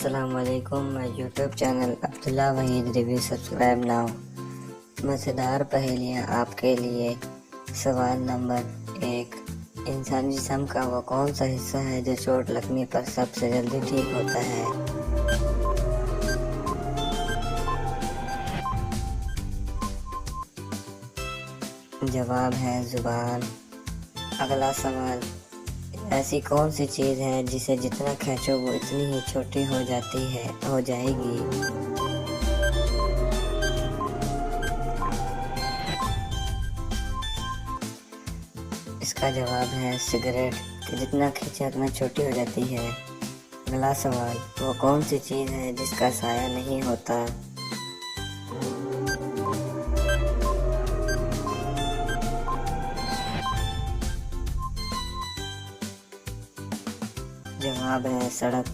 अस्सलामुअलैकुम। मैं YouTube channel Abdullah Waheed review subscribe now. मज़ेदार पहेलियाँ आपके लिए। सवाल नंबर 1, इंसानी जिस्म का वो कौन सा हिस्सा है जो चोट लगने पर सबसे जल्दी ठीक होता है? जवाब है ज़ुबान। अगला सवाल, ऐसी कौन सी चीज़ है जिसे जितना खींचो वो इतनी ही छोटी हो जाएगी? इसका जवाब है सिगरेट, कि जितना खींचे उतना छोटी हो जाती है। अगला सवाल, वो कौन सी चीज़ है जिसका साया नहीं होता? जवाब है सड़क।